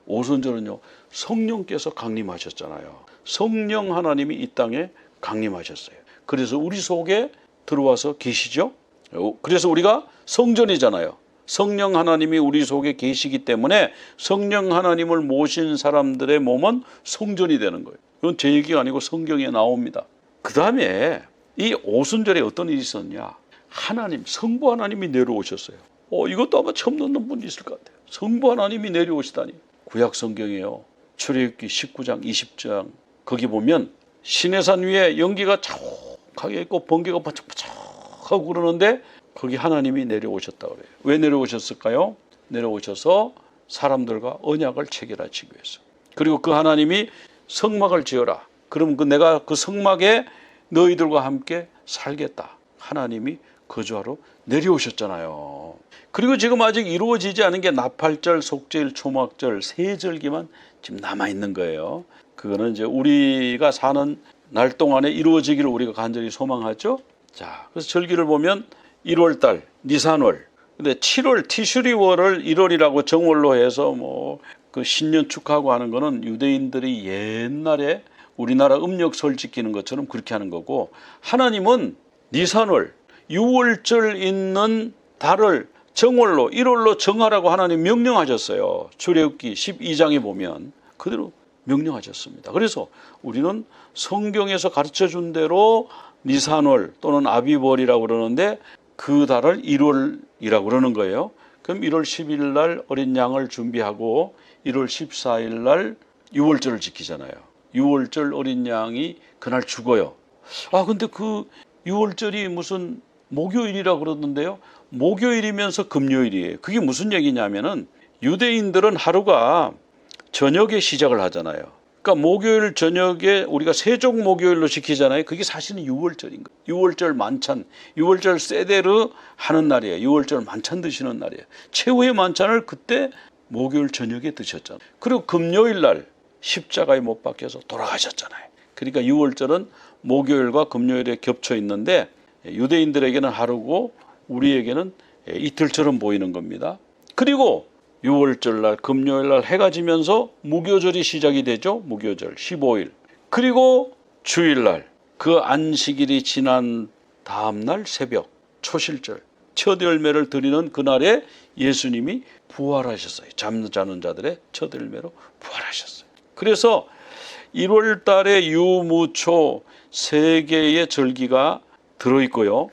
오순절은요, 성령께서 강림하셨잖아요. 성령 하나님이 이 땅에 강림하셨어요. 그래서 우리 속에 들어와서 계시죠. 그래서 우리가 성전이잖아요. 성령 하나님이 우리 속에 계시기 때문에 성령 하나님을 모신 사람들의 몸은 성전이 되는 거예요. 이건 제 얘기가 아니고 성경에 나옵니다. 그 다음에 이 오순절에 어떤 일이 있었냐? 성부 하나님이 내려오셨어요. 이것도 아마 처음 듣는 분이 있을 것 같아요. 성부 하나님이 내려오시다니. 구약 성경이에요. 출애굽기 19장 20장 거기 보면 시내산 위에 연기가 자욱하게 있고 번개가 바짝바짝하고 그러는데 거기 하나님이 내려오셨다고 그래요. 왜 내려오셨을까요? 내려오셔서 사람들과 언약을 체결하시기 위해서. 그리고 그 하나님이 성막을 지어라. 그럼 내가 그 성막에 너희들과 함께 살겠다. 하나님이 거주하러 내려오셨잖아요. 그리고 지금 아직 이루어지지 않은 게 나팔절, 속죄일, 초막절 세 절기만 지금 남아있는 거예요. 그거는 이제 우리가 사는 날 동안에 이루어지기를 우리가 간절히 소망하죠. 자, 그래서 절기를 보면 1월달 니산월, 근데 7월 티슈리월을 1월이라고 정월로 해서 그 신년 축하하고 하는 거는 유대인들이 옛날에 우리나라 음력설 지키는 것처럼 그렇게 하는 거고, 하나님은 니산월 6월절 있는 달을 정월로 1월로 정하라고 하나님 명령하셨어요. 출애굽기 12장에 보면 그대로 명령하셨습니다. 그래서 우리는 성경에서 가르쳐준 대로 니산월 또는 아비월이라고 그러는데 그 달을 1월이라고 그러는 거예요. 그럼 1월 10일 날 어린 양을 준비하고 1월 14일 날 6월절을 지키잖아요. 6월절 어린 양이 그날 죽어요. 근데 그 6월절이 무슨 목요일이라고 그러던데요. 목요일이면서 금요일이에요. 그게 무슨 얘기냐면은 유대인들은 하루가 저녁에 시작을 하잖아요. 그러니까 목요일 저녁에 우리가 세종 목요일로 지키잖아요. 그게 사실은 유월절인 거예요. 유월절 만찬, 유월절 세데르 하는 날이에요. 유월절 만찬 드시는 날이에요. 최후의 만찬을 그때 목요일 저녁에 드셨잖아요. 그리고 금요일 날 십자가에 못 박혀서 돌아가셨잖아요. 그러니까 유월절은 목요일과 금요일에 겹쳐 있는데 유대인들에게는 하루고 우리에게는 이틀처럼 보이는 겁니다. 그리고 유월절 날 금요일 날 해가 지면서 무교절이 시작이 되죠. 무교절 15일. 그리고 주일 날 그 안식일이 지난 다음 날 새벽 초실절 첫 열매를 드리는 그날에 예수님이 부활하셨어요. 잠자는 자들의 첫 열매로 부활하셨어요. 그래서 1월 달에 유무초 3개의 절기가 들어있고요.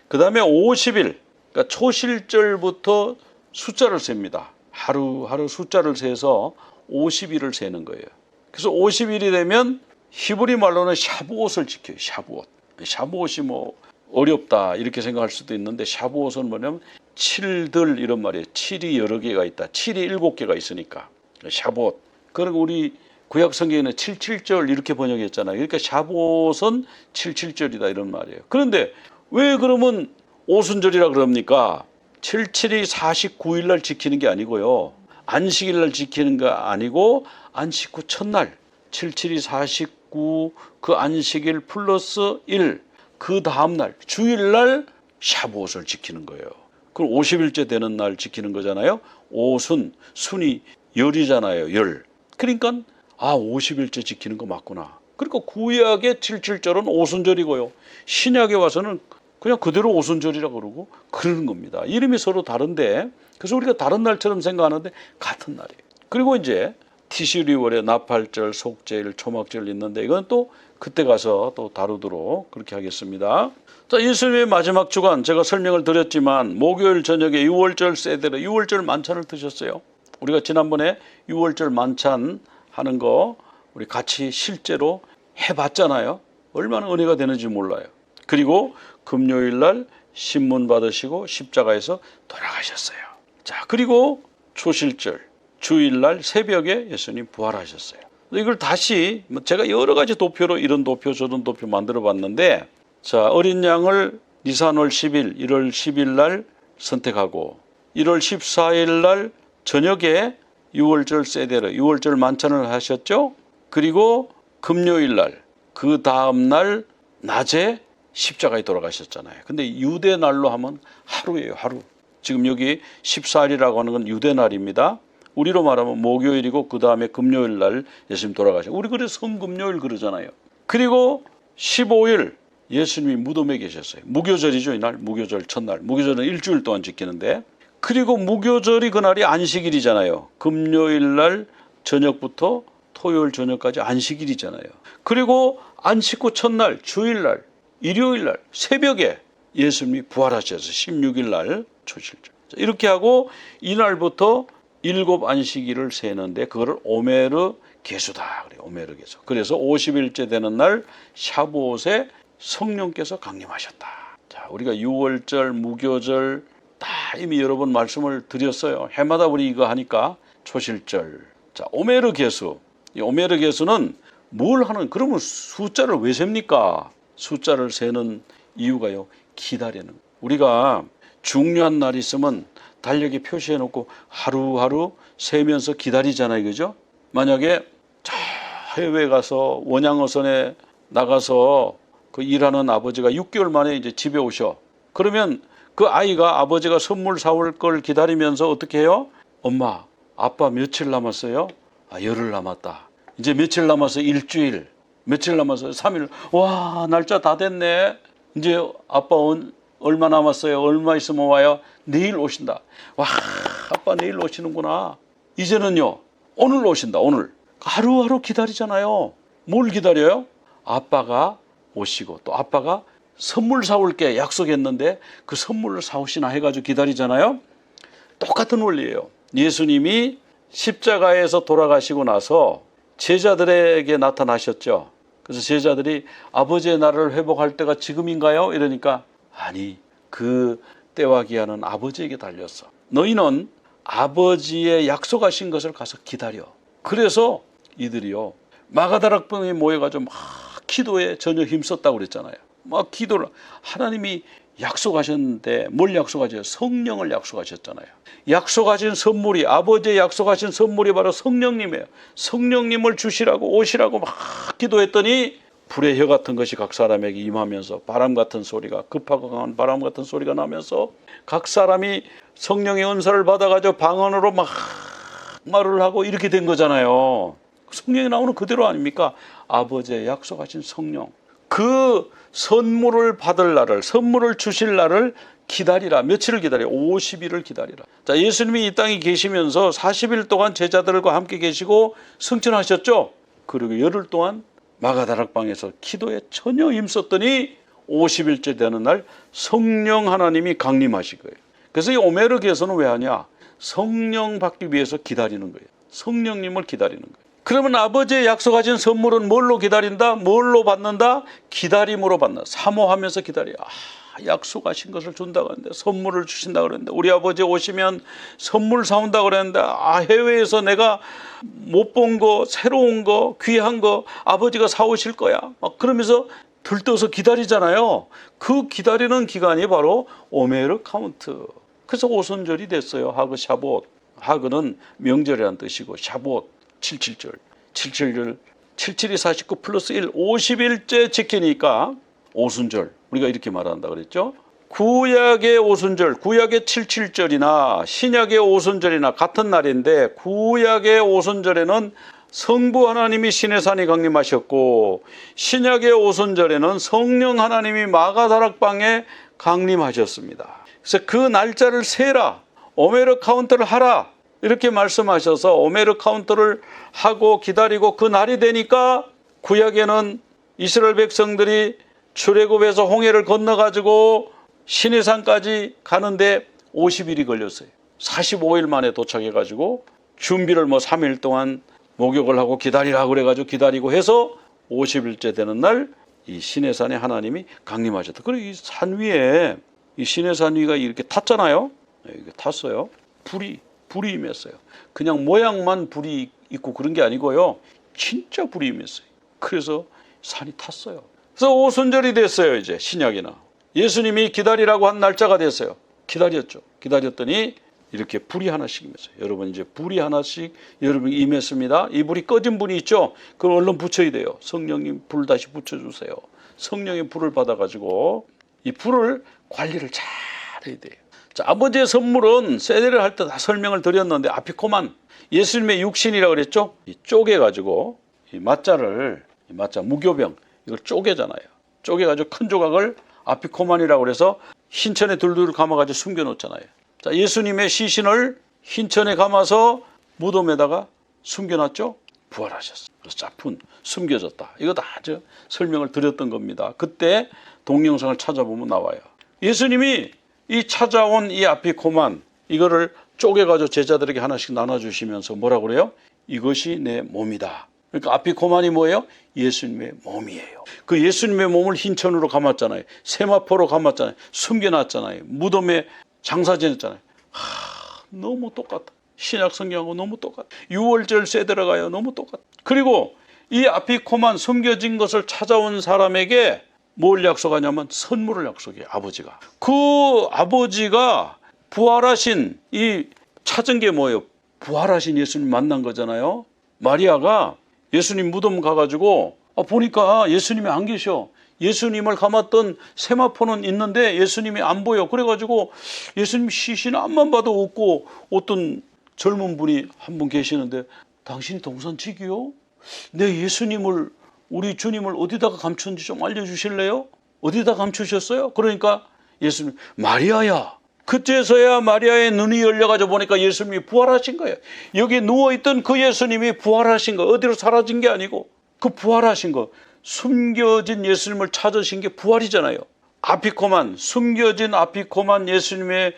그 다음에 50일, 그러니까 초실절부터 숫자를 셉니다. 하루하루 숫자를 세서 50일을 세는 거예요. 그래서 50일이 되면 히브리 말로는 샤부옷을 지켜요. 샤부옷. 샤부옷이 뭐 어렵다 이렇게 생각할 수도 있는데 샤부옷은 뭐냐면 7들 이런 말이에요. 7이 여러 개가 있다. 7이 7개가 있으니까. 샤부옷. 그리고 우리 구약 성경에는 77절 이렇게 번역했잖아요. 그러니까 샤부옷은 77절이다 이런 말이에요. 그런데 왜 그러면 오순절이라 그럽니까? 77이 49일 날 지키는 게 아니고요. 안식일 날 지키는 거 아니고 안식 후 첫날 77이 49 그 안식일 플러스 1 그 다음 날 주일 날 샤부옷을 지키는 거예요. 그럼 50일째 되는 날 지키는 거잖아요. 오순, 순이 열이잖아요. 열. 그러니까 50일째 지키는 거 맞구나. 그러니까 구약의 77절은 오순절이고요. 신약에 와서는 그냥 그대로 오순절이라고 그러고 그러는 겁니다. 이름이 서로 다른데 그래서 우리가 다른 날처럼 생각하는데 같은 날이에요. 그리고 이제 티시리월에 나팔절, 속죄일, 초막절 있는데 이건 또 그때 가서 또 다루도록 그렇게 하겠습니다. 자, 예수님의 마지막 주간 제가 설명을 드렸지만 목요일 저녁에 유월절 세데르, 유월절 만찬을 드셨어요. 우리가 지난번에 유월절 만찬 하는 거 우리 같이 실제로 해봤잖아요. 얼마나 은혜가 되는지 몰라요. 그리고 금요일 날 신문 받으시고 십자가에서 돌아가셨어요. 자, 그리고 초실절 주일 날 새벽에 예수님 부활하셨어요. 이걸 다시 제가 여러 가지 도표로 이런 도표 저런 도표 만들어 봤는데 자, 어린 양을 니산월 10일 1월 10일 날 선택하고 1월 14일 날 저녁에 유월절 세데르 유월절 만찬을 하셨죠. 그리고 금요일 날 그 다음 날 낮에 십자가에 돌아가셨잖아요. 근데 유대 날로 하면 하루예요. 하루. 지금 여기 14일이라고 하는 건 유대 날입니다. 우리로 말하면 목요일이고 그 다음에 금요일 날 예수님 돌아가셨어요. 우리 그래서 성금요일 그러잖아요. 그리고 15일 예수님이 무덤에 계셨어요. 무교절이죠. 이날 무교절 첫날. 무교절은 일주일 동안 지키는데 그리고 무교절이 그날이 안식일이잖아요. 금요일 날 저녁부터 토요일 저녁까지 안식일이잖아요. 그리고 안식 후 첫날 주일 날 일요일 날 새벽에 예수님이 부활하셔서 16일 날 초실절. 이렇게 하고 이날부터 7 안식일을 세는데 그거를 오메르 계수다. 그래요. 오메르 계수. 그래서 50일째 되는 날 샤부옷에 성령께서 강림하셨다. 자, 우리가 유월절, 무교절 다 이미 여러 번 말씀을 드렸어요. 해마다 우리 이거 하니까 초실절. 자, 오메르 계수. 이 오메르 계수는 뭘 하는? 그러면 숫자를 왜 셉니까? 숫자를 세는 이유가요. 기다리는. 우리가 중요한 날 있으면 달력에 표시해 놓고 하루하루 세면서 기다리잖아요. 그죠? 만약에 저 해외 가서 원양어선에 나가서 그 일하는 아버지가 6개월 만에 이제 집에 오셔. 그러면 그 아이가 아버지가 선물 사올 걸 기다리면서 어떻게 해요? 엄마, 아빠 며칠 남았어요? 열흘 남았다. 이제 며칠 남았어? 일주일. 며칠 남았어요? 3일. 와, 날짜 다 됐네. 이제 아빠 얼마 남았어요? 얼마 있으면 와요? 내일 오신다. 와, 아빠 내일 오시는구나. 이제는요, 오늘 오신다. 오늘. 하루하루 기다리잖아요. 뭘 기다려요? 아빠가 오시고 또 아빠가 선물 사올게 약속했는데 그 선물을 사오시나 해가지고 기다리잖아요. 똑같은 원리예요. 예수님이 십자가에서 돌아가시고 나서 제자들에게 나타나셨죠. 그래서 제자들이 아버지의 나라를 회복할 때가 지금인가요? 이러니까 아니, 그 때와 기한은 아버지에게 달렸어. 너희는 아버지의 약속하신 것을 가서 기다려. 그래서 이들이요 마가다락방에 모여가지고 막 기도에 전혀 힘썼다고 그랬잖아요. 막 기도를 하나님이 약속하셨는데 뭘 약속하셨어요? 성령을 약속하셨잖아요. 약속하신 선물이 아버지의 약속하신 선물이 바로 성령님이에요. 성령님을 주시라고 오시라고 막 기도했더니 불의 혀 같은 것이 각 사람에게 임하면서 바람 같은 소리가 급하고 강한 바람 같은 소리가 나면서 각 사람이 성령의 은사를 받아가지고 방언으로 막 말을 하고 이렇게 된 거잖아요. 성령이 나오는 그대로 아닙니까? 아버지의 약속하신 성령. 그 선물을 받을 날을 선물을 주실 날을 기다리라. 며칠을 기다려? 50일을 기다리라. 자, 예수님이 이 땅에 계시면서 40일 동안 제자들과 함께 계시고 승천하셨죠. 그리고 열흘 동안 마가다락방에서 기도에 전혀 힘썼더니 50일째 되는 날 성령 하나님이 강림하신 거예요. 그래서 이 오메르게서는 왜 하냐? 성령 받기 위해서 기다리는 거예요. 성령님을 기다리는 거예요. 그러면 아버지의 약속하신 선물은 뭘로 기다린다? 뭘로 받는다? 기다림으로 받는다. 사모하면서 기다려. 약속하신 것을 준다고 하는데 선물을 주신다고 그랬는데 우리 아버지 오시면 선물 사온다고 그랬는데 해외에서 내가 못 본 거 새로운 거 귀한 거 아버지가 사오실 거야. 막 그러면서 들떠서 기다리잖아요. 그 기다리는 기간이 바로 오메르 카운트. 그래서 오순절이 됐어요. 하그 샤봇. 하그는 명절이라는 뜻이고 샤봇 77절. 77절 77이 49 플러스 1 50일째 지키니까 오순절. 우리가 이렇게 말한다 그랬죠. 구약의 오순절, 구약의 77절이나 신약의 오순절이나 같은 날인데 구약의 오순절에는 성부 하나님이 시내산에 강림하셨고 신약의 오순절에는 성령 하나님이 마가다락방에 강림하셨습니다. 그래서 그 날짜를 세라. 오메르 카운트를 하라. 이렇게 말씀하셔서 오메르 카운트를 하고 기다리고 그 날이 되니까 구약에는 이스라엘 백성들이 출애굽에서 홍해를 건너가지고 시내산까지 가는데 50일이 걸렸어요. 45일 만에 도착해가지고 준비를 3일 동안 목욕을 하고 기다리라 그래가지고 기다리고 해서 50일째 되는 날 이 시내산에 하나님이 강림하셨다. 그리고 이 산 위에 이 시내산 위가 이렇게 탔잖아요. 이렇게 탔어요. 불이 임했어요. 그냥 모양만 불이 있고 그런 게 아니고요. 진짜 불이 임했어요. 그래서 산이 탔어요. 그래서 오순절이 됐어요. 이제 신약이나 예수님이 기다리라고 한 날짜가 됐어요. 기다렸죠. 기다렸더니 이렇게 불이 하나씩 임했어요. 여러분 이제 불이 하나씩 여러분 임했습니다. 이 불이 꺼진 분이 있죠. 그럼 얼른 붙여야 돼요. 성령님 불 다시 붙여주세요. 성령의 불을 받아가지고 이 불을 관리를 잘 해야 돼요. 자, 아버지의 선물은 세례를 할 때 다 설명을 드렸는데 아피코만 예수님의 육신이라고 그랬죠. 이 쪼개가지고 이 맞자 무교병 이걸 쪼개잖아요. 쪼개가지고 큰 조각을 아피코만이라고 그래서 흰천에 둘둘 감아가지고 숨겨놓잖아요. 자, 예수님의 시신을 흰천에 감아서 무덤에다가 숨겨놨죠. 부활하셨어요. 그래서 짝푼 숨겨졌다. 이거 다 설명을 드렸던 겁니다. 그때 동영상을 찾아보면 나와요. 예수님이 이 찾아온 이 아피코만 이거를 쪼개가지고 제자들에게 하나씩 나눠주시면서 뭐라고 그래요? 이것이 내 몸이다. 그러니까 아피코만이 뭐예요? 예수님의 몸이에요. 그 예수님의 몸을 흰천으로 감았잖아요. 세마포로 감았잖아요. 숨겨놨잖아요. 무덤에 장사 지냈잖아요. 너무 똑같다. 신약 성경하고 너무 똑같다. 6월절 세대로 가요. 너무 똑같다. 그리고 이 아피코만 숨겨진 것을 찾아온 사람에게 뭘 약속하냐면 선물을 약속해요. 아버지가. 그 아버지가 부활하신 이 찾은 게 뭐예요? 부활하신 예수님 만난 거잖아요. 마리아가 예수님 무덤 가가지고 보니까 예수님이 안 계셔. 예수님을 감았던 세마포는 있는데 예수님이 안 보여. 그래가지고 예수님 시신 앞만 봐도 없고 어떤 젊은 분이 한 분 계시는데 당신이 동산지기요? 내 예수님을 우리 주님을 어디다가 감췄는지 좀 알려주실래요? 어디다 감추셨어요? 그러니까 예수님 마리아야. 그때서야 마리아의 눈이 열려가지고 보니까 예수님이 부활하신 거예요. 여기 누워있던 그 예수님이 부활하신 거. 어디로 사라진 게 아니고 그 부활하신 거. 숨겨진 예수님을 찾으신 게 부활이잖아요. 아피코만 숨겨진 아피코만 예수님의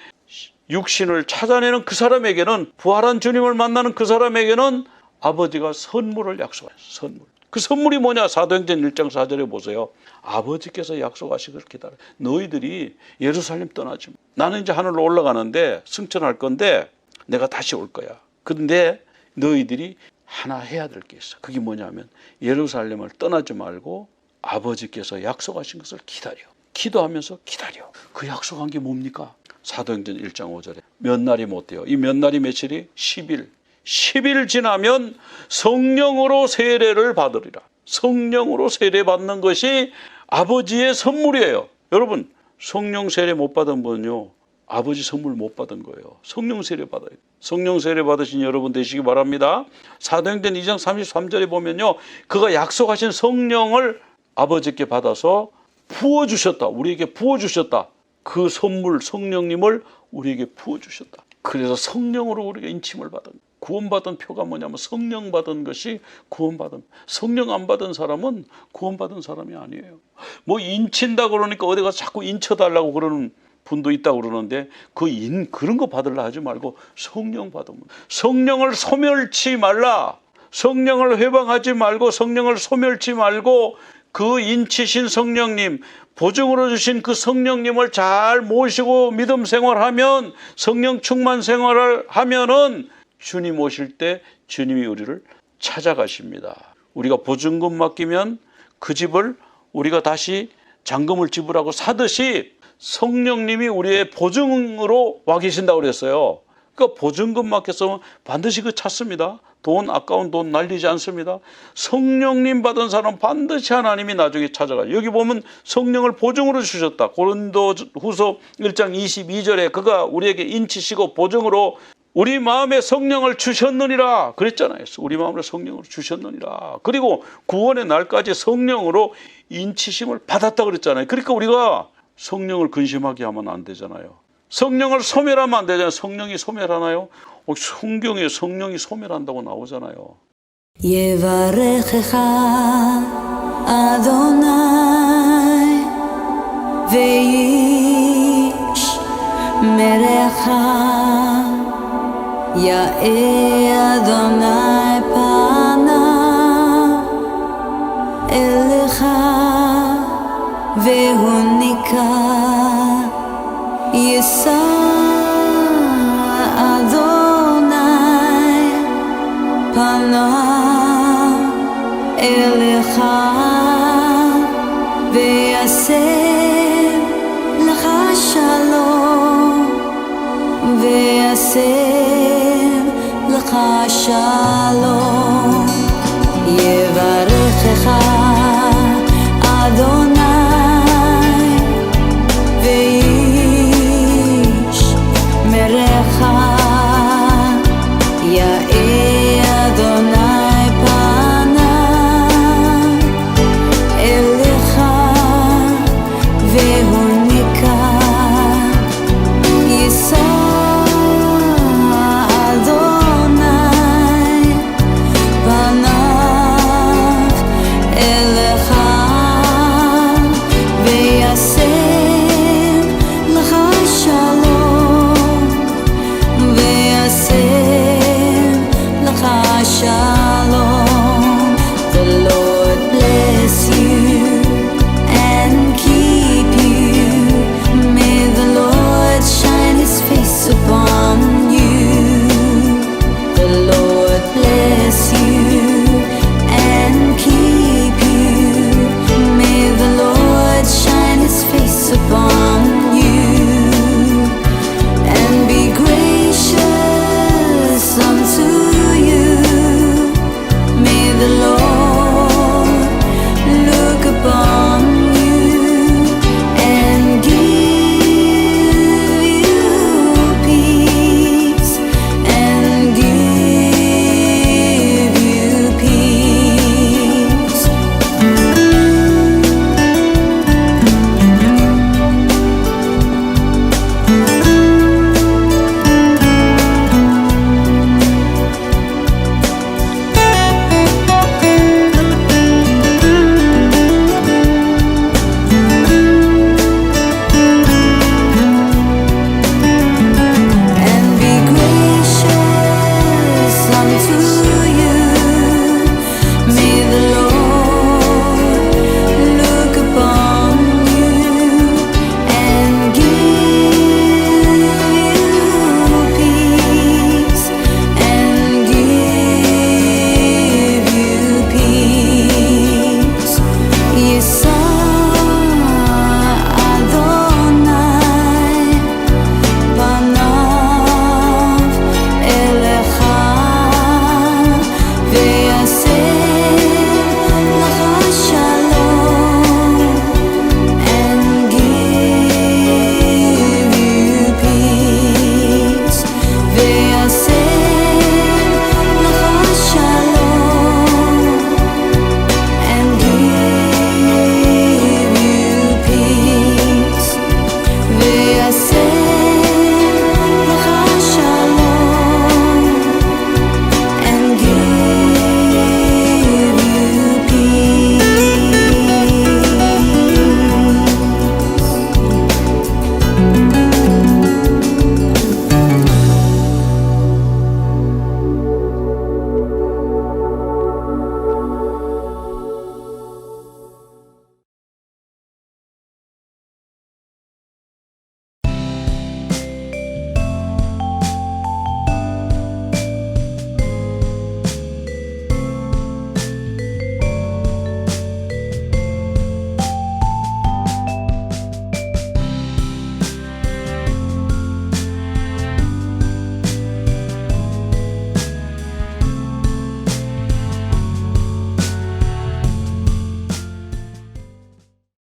육신을 찾아내는 그 사람에게는 부활한 주님을 만나는 그 사람에게는 아버지가 선물을 약속하셨어요. 선물. 그 선물이 뭐냐? 사도행전 1장 4절에 보세요. 아버지께서 약속하신 걸 기다려. 너희들이 예루살렘 떠나지 마. 나는 이제 하늘로 올라가는데 승천할 건데 내가 다시 올 거야. 근데 너희들이 하나 해야 될 게 있어. 그게 뭐냐면 예루살렘을 떠나지 말고 아버지께서 약속하신 것을 기다려. 기도하면서 기다려. 그 약속한 게 뭡니까? 사도행전 1장 5절에 몇 날이 못 돼요. 이 몇 날이 며칠이? 10일. 10일 지나면 성령으로 세례를 받으리라. 성령으로 세례 받는 것이 아버지의 선물이에요. 여러분, 성령 세례 못 받은 분은요, 아버지 선물 못 받은 거예요. 성령 세례 받아요. 성령 세례 받으신 여러분 되시기 바랍니다. 사도행전 2장 33절에 보면요, 그가 약속하신 성령을 아버지께 받아서 부어주셨다. 우리에게 부어주셨다. 그 선물 성령님을 우리에게 부어주셨다. 그래서 성령으로 우리가 인침을 받은, 구원받은 표가 뭐냐면 성령 받은 것이 구원받은, 성령 안 받은 사람은 구원받은 사람이 아니에요. 뭐 인친다 그러니까 어디 가서 자꾸 인쳐달라고 그러는 분도 있다고 그러는데 그런 거 받으려 하지 말고 성령 받으면, 성령을 소멸치 말라. 성령을 회방하지 말고 성령을 소멸치 말고 그 인치신 성령님, 보증으로 주신 그 성령님을 잘 모시고 믿음 생활하면, 성령 충만 생활을 하면은 주님 오실 때 주님이 우리를 찾아가십니다. 우리가 보증금 맡기면 그 집을 우리가 다시 잔금을 지불하고 사듯이 성령님이 우리의 보증으로 와 계신다고 그랬어요. 그러니까 보증금 맡겼으면 반드시 그 찾습니다. 돈, 아까운 돈 날리지 않습니다. 성령님 받은 사람 반드시 하나님이 나중에 찾아가요. 여기 보면 성령을 보증으로 주셨다. 고린도후서 1장 22절에 그가 우리에게 인치시고 보증으로 우리 마음에 성령을 주셨느니라 그랬잖아요. 우리 마음에 성령을 주셨느니라. 그리고 구원의 날까지 성령으로 인치심을 받았다 그랬잖아요. 그러니까 우리가 성령을 근심하게 하면 안 되잖아요. 성령을 소멸하면 안 되잖아요. 성령이 소멸하나요? 성경에 성령이 소멸한다고 나오잖아요. 예바레checha 아도나이 ve'yishmerecha 야에 아도나이 파나 엘레cha ve'hunika 예사 אליך ויעשה לך שלום ויעשה לך שלום